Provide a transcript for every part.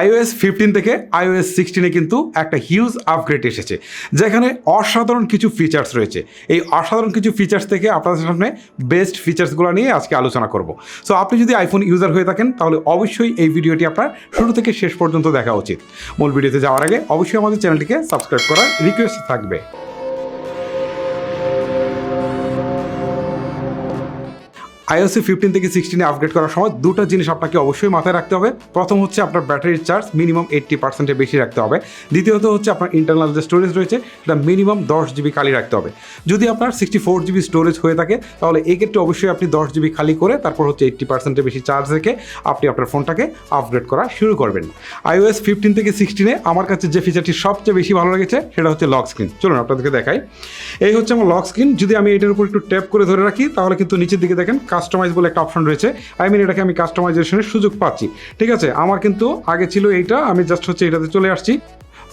iOS 15 থেকে iOS 16 কিন্তু একটা হিউজ আপগ্রেড এসেছে, যেখানে অসাধারণ কিছু ফিচার্স রয়েছে। এই অসাধারণ কিছু ফিচার্স থেকে আপনাদের সামনে বেস্ট ফিচার্সগুলো নিয়ে আজকে আলোচনা করব। সো আপনি যদি আইফোন ইউজার হয়ে থাকেন তাহলে অবশ্যই এই ভিডিওটি আপনার শুরু থেকে শেষ পর্যন্ত দেখা উচিত। মূল ভিডিওতে যাওয়ার আগে অবশ্যই আমাদের চ্যানেলটিকে সাবস্ক্রাইব করার রিকোয়েস্ট থাকবে। iOS 15 থেকে 16 আপগ্রেড করার সময় দুটো জিনিস আপনাকে অবশ্যই মাথায় রাখতে হবে। প্রথম হচ্ছে আপনার ব্যাটারির চার্জ মিনিমাম 80%-এর বেশি রাখতে হবে। দ্বিতীয়ত হচ্ছে আপনার ইন্টারনাল যে স্টোরেজ রয়েছে সেটা মিনিমাম 10 জিবি খালি রাখতে হবে। যদি আপনার 64 জিবি স্টোরেজ হয়ে থাকে তাহলে এই ক্ষেত্রে অবশ্যই আপনি 10 জিবি খালি করে তারপর হচ্ছে 80%-এর বেশি চার্জ রেখে আপনি আপনার ফোনটাকে আপগ্রেড করা শুরু করবেন। iOS 15 থেকে 16-এ আমার কাছে যে ফিচারটি সবচেয়ে বেশি ভালো লেগেছে সেটা হচ্ছে লক স্ক্রিন। চলুন আপনাদেরকে দেখাই। এই হচ্ছে আমার লক স্ক্রিন। যদি আমি এটার উপর একটু ট্যাপ করে ধরে রাখি তাহলে কিন্তু নিচের দিকে দেখেন কাস্টমাইজ বলে একটা অপশন রয়েছে। এটাকে আমি কাস্টমাইজেশনের সুযোগ পাচ্ছি। ঠিক আছে, আমার কিন্তু আগে ছিল এইটা, আমি জাস্ট হচ্ছে এটাতে চলে আসছি।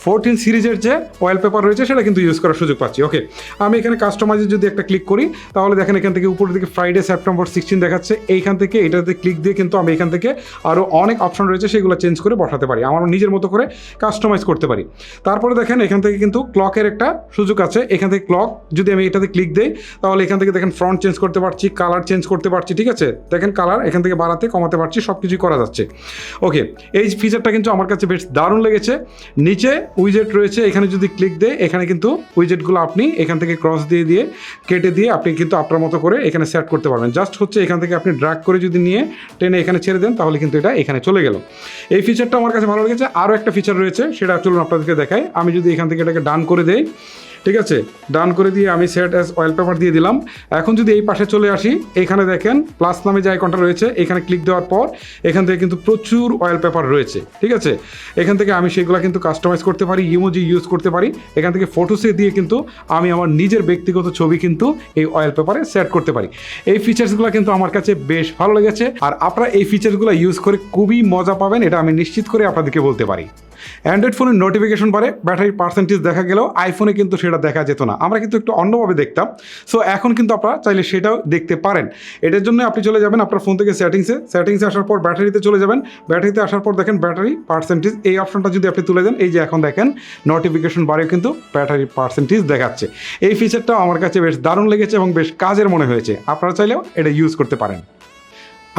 14 সিরিজের যে ওয়ালপেপার রয়েছে সেটা কিন্তু ইউজ করার সুযোগ পাচ্ছি। ওকে, আমি এখানে কাস্টমাইজে যদি একটা ক্লিক করি তাহলে দেখেন এখান থেকে উপরের দিকে ফ্রাইডে সেপ্টেম্বর 16 দেখাচ্ছে। এইখান থেকে এটাতে ক্লিক দিয়ে কিন্তু আমি এখান থেকে আরও অনেক অপশন রয়েছে সেগুলো চেঞ্জ করে বসাতে পারি, আমার নিজের মতো করে কাস্টমাইজ করতে পারি। তারপরে দেখেন এখান থেকে কিন্তু ক্লকের একটা সুযোগ আছে। এখান থেকে ক্লক যদি আমি এটাতে ক্লিক দিই তাহলে এখান থেকে দেখেন ফ্রন্ট চেঞ্জ করতে পারছি, কালার চেঞ্জ করতে পারছি। ঠিক আছে, দেখেন কালার এখান থেকে বাড়াতে কমাতে পারছি, সব কিছুই করা যাচ্ছে। ওকে, এই ফিচারটা কিন্তু আমার কাছে বেশ দারুণ লেগেছে। নিচে উইজেট রয়েছে, এখানে যদি ক্লিক দেয় এখানে কিন্তু উইজেটগুলো আপনি এখান থেকে ক্রস দিয়ে কেটে দিয়ে আপনি কিন্তু আপনার মতো করে এখানে সেট করতে পারবেন। জাস্ট হচ্ছে এখান থেকে আপনি ড্র্যাগ করে যদি নিয়ে টেনে এখানে ছেড়ে দেন তাহলে কিন্তু এটা এখানে চলে গেল। এই ফিচারটা আমার কাছে ভালো লেগেছে। আরও একটা ফিচার রয়েছে, সেটা চলুন আপনাদেরকে দেখাই। আমি যদি এখান থেকে এটাকে ডান করে দেই, ঠিক আছে, ডান করে দিয়ে আমি সেট অ্যাজ ওয়ালপেপার দিয়ে দিলাম। এখন যদি এই পাশে চলে আসি, এখানে দেখেন প্লাস নামে যে আইকনটা রয়েছে, এখানে ক্লিক দেওয়ার পর এখান থেকে কিন্তু প্রচুর ওয়ালপেপার রয়েছে। ঠিক আছে, এখান থেকে আমি সেগুলো কিন্তু কাস্টমাইজ করতে পারি, ইমোজি ইউজ করতে পারি। এখান থেকে ফটোসে দিয়ে কিন্তু আমি আমার নিজের ব্যক্তিগত ছবি কিন্তু এই ওয়ালপেপারে সেট করতে পারি। এই ফিচার্সগুলো কিন্তু আমার কাছে বেশ ভালো লেগেছে, আর আপনারা এই ফিচার্সগুলো ইউজ করে খুবই মজা পাবেন, এটা আমি নিশ্চিত করে আপনাদেরকে বলতে পারি। অ্যান্ড্রয়েড ফোনের নোটিফিকেশন বারে ব্যাটারির পার্সেন্টেজ দেখা গেলেও আইফোনে কিন্তু সেটা দেখা যেত না, আমরা কিন্তু একটু অন্যভাবে দেখতাম। সো এখন কিন্তু আপনারা চাইলে সেটাও দেখতে পারেন। এটার জন্য আপনি চলে যাবেন আপনার ফোন থেকে সেটিংসে আসার পর ব্যাটারিতে চলে যাবেন। ব্যাটারিতে আসার পর দেখেন ব্যাটারি পার্সেন্টেজ, এই অপশনটা যদি আপনি তুলে দেন, এই যে এখন দেখেন নোটিফিকেশন বারেও কিন্তু ব্যাটারি পার্সেন্টেজ দেখাচ্ছে। এই ফিচারটাও আমার কাছে বেশ দারুণ লেগেছে এবং বেশ কাজের মনে হয়েছে। আপনারা চাইলেও এটা ইউজ করতে পারেন।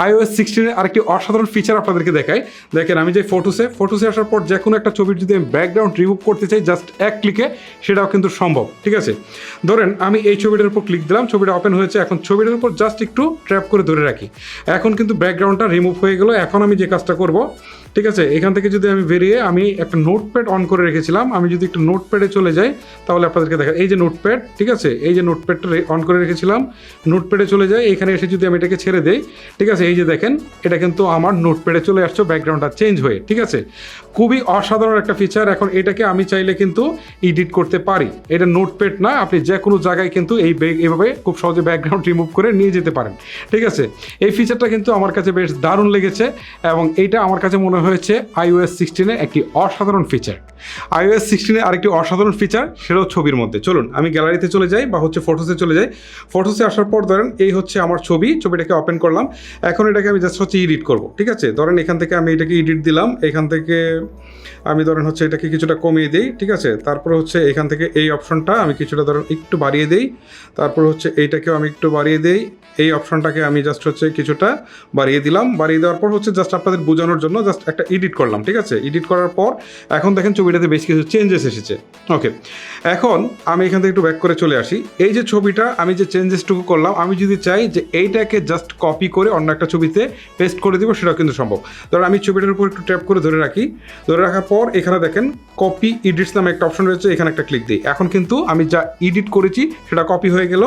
iOS 16-এর আরেকটি অসাধারণ ফিচার আপনাদেরকে দেখাই। দেখেন আমি যে ফটোসে আসার পর যে কোনো একটা ছবির যদি আমি ব্যাকগ্রাউন্ড রিমুভ করতে চাই জাস্ট এক ক্লিকে সেটাও কিন্তু সম্ভব। ঠিক আছে, ধরেন আমি এই ছবিটার উপর ক্লিক দিলাম, ছবিটা ওপেন হয়েছে। এখন ছবিটার উপর জাস্ট একটু ট্র্যাপ করে ধরে রাখি, এখন কিন্তু ব্যাকগ্রাউন্ডটা রিমুভ হয়ে গেল। এখন আমি যে কাজটা করব, ঠিক আছে, এখান থেকে যদি আমি বেরিয়ে আমি একটা নোটপ্যাড অন করে রেখেছিলাম, আমি যদি একটু নোটপ্যাডে চলে যাই তাহলে আপনাদেরকে দেখা, এই যে নোটপ্যাড, ঠিক আছে, এই যে নোটপ্যাডটা অন করে রেখেছিলাম, নোটপ্যাডে চলে যাই। এখানে এসে যদি আমি এটাকে ছেড়ে দেই, ঠিক আছে, এই যে দেখেন এটা কিন্তু আমার নোটপ্যাডে চলে আসছে ব্যাকগ্রাউন্ডটা চেঞ্জ হয়ে। ঠিক আছে, খুবই অসাধারণ একটা ফিচার। এখন এটাকে আমি চাইলে কিন্তু এডিট করতে পারি। এটা নোটপ্যাড না, আপনি যে কোনো জায়গায় কিন্তু এইভাবে খুব সহজে ব্যাকগ্রাউন্ড রিমুভ করে নিয়ে যেতে পারেন। ঠিক আছে, এই ফিচারটা কিন্তু আমার কাছে বেশ দারুণ লেগেছে এবং এইটা আমার কাছে মনে হয়েছে iOS 16-এর একটি অসাধারণ ফিচার। iOS 16-এর আরেকটি অসাধারণ ফিচার সেটাও ছবির মধ্যে। চলুন আমি গ্যালারিতে চলে যাই বা হচ্ছে ফটোসে চলে যাই। ফটোসে আসার পর ধরেন এই হচ্ছে আমার ছবিটাকে ওপেন করলাম। এখন এটাকে আমি জাস্ট হচ্ছে এডিট করব। ঠিক আছে, ধরেন এখান থেকে আমি এটাকে এডিট দিলাম, এখান থেকে আমি ধরেন হচ্ছে এটাকে কিছুটা কমিয়ে দিই। ঠিক আছে, তারপর হচ্ছে এখান থেকে এই অপশনটা আমি কিছুটা ধরেন একটু বাড়িয়ে দিই, তারপর হচ্ছে এইটাকেও আমি একটু বাড়িয়ে দিই, এই অপশনটাকে আমি জাস্ট হচ্ছে কিছুটা বাড়িয়ে দিলাম। বাড়িয়ে দেওয়ার পর হচ্ছে জাস্ট আপনাদের বোঝানোর জন্য জাস্ট একটা এডিট করলাম। ঠিক আছে, এডিট করার পর এখন দেখেন ছবিটাতে বেশ কিছু চেঞ্জেস এসেছে। ওকে, এখন আমি এখান থেকে একটু ব্যাক করে চলে আসি। এই যে ছবিটা আমি যে চেঞ্জেসটুকু করলাম, আমি যদি চাই যে এইটাকে জাস্ট কপি করে অন্য একটা ছবিতে পেস্ট করে দিব সেটাও কিন্তু সম্ভব। ধরুন আমি ছবিটার উপর একটু ট্যাপ করে ধরে রাখি, ধরে রাখার পর এখানে দেখেন কপি এডিটস নামে একটা অপশন রয়েছে, এখানে একটা ক্লিক দিই। এখন কিন্তু আমি যা এডিট করেছি সেটা কপি হয়ে গেল।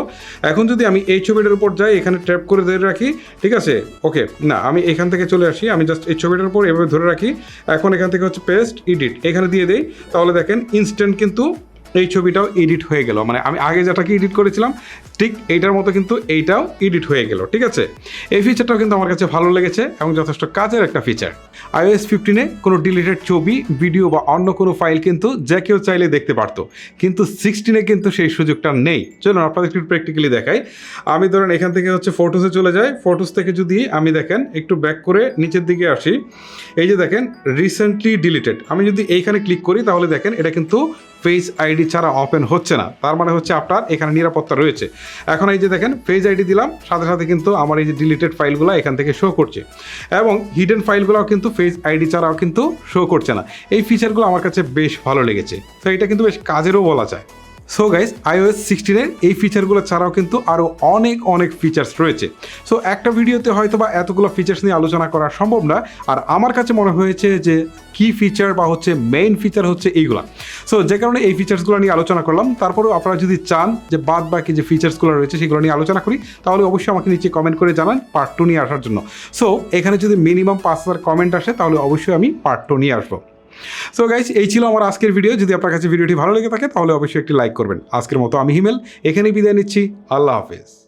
এখন যদি আমি এই ছবিটার উপর যাই, এখানে ট্যাপ করে ধরে রাখি, ঠিক আছে, ওকে, না আমি এখান থেকে চলে আসি, আমি জাস্ট এই ছবিটার উপর এভাবে ধরে রাখি। এখন এখান থেকে হচ্ছে পেস্ট এডিট এখানে দিয়ে দেই, তাহলে দেখেন ইনস্ট্যান্ট কিন্তু এই ছবিটাও এডিট হয়ে গেল, মানে আমি আগে যেটাকে এডিট করেছিলাম ঠিক এইটার মতো কিন্তু এইটাও এডিট হয়ে গেল। ঠিক আছে, এই ফিচারটাও কিন্তু আমার কাছে ভালো লেগেছে এবং যথেষ্ট কাজের একটা ফিচার। iOS 15-এ কোনো ডিলিটেড ছবি, ভিডিও বা অন্য কোনো ফাইল কিন্তু যে কেউ চাইলে দেখতে পারতো, কিন্তু 16-এ কিন্তু সেই সুযোগটা নেই। চলুন আপনাদের একটু প্র্যাকটিক্যালি দেখাই। আমি ধরেন এখান থেকে হচ্ছে ফটোসে চলে যাই, ফটোস থেকে যদি আমি দেখেন একটু ব্যাক করে নিচের দিকে আসি, এই যে দেখেন রিসেন্টলি ডিলিটেড, আমি যদি এইখানে ক্লিক করি তাহলে দেখেন এটা কিন্তু ফেস আইডি ছাড়া ওপেন হচ্ছে না, তার মানে হচ্ছে আপনার এখানে নিরাপত্তা রয়েছে। এখন এই যে দেখেন ফেস আইডি দিলাম, সাথে সাথে কিন্তু আমার এই যে ডিলিটেড ফাইলগুলো এখান থেকে শো করছে এবং হিডেন ফাইলগুলোও কিন্তু ফেস আইডি ছাড়াও কিন্তু শো করছে না। এই ফিচারগুলো আমার কাছে বেশ ভালো লেগেছে, তো এটা কিন্তু বেশ কাজেরও বলা যায়। সো গাইস, iOS 16-এর এই ফিচারগুলো ছাড়াও কিন্তু আরও অনেক অনেক ফিচার্স রয়েছে। সো একটা ভিডিওতে হয়তো বা এতগুলো ফিচার্স নিয়ে আলোচনা করা সম্ভব না, আর আমার কাছে মনে হয়েছে যে কি ফিচার বা হচ্ছে মেইন ফিচার হচ্ছে এইগুলা। সো যে কারণে এই ফিচার্সগুলো নিয়ে আলোচনা করলাম। তারপরেও আপনারা যদি চান যে বাদ বাকি যে ফিচার্সগুলো রয়েছে সেগুলো নিয়ে আলোচনা করি, তাহলে অবশ্যই আমাকে নিচে কমেন্ট করে জানান পার্ট 2 নিয়ে আসার জন্য। সো এখানে যদি মিনিমাম 5,000 কমেন্ট আসে তাহলে অবশ্যই আমি পার্ট 2 নিয়ে আসবো। সো গাইস, এই ছিল আমার আজকের ভিডিও। যদি আপনার কাছে ভিডিওটি ভালো লেগে থাকে তাহলে অবশ্যই একটি লাইক করবেন। আজকের মতো আমি হিমেল এখানেই বিদায় নিচ্ছি। আল্লাহ হাফেজ।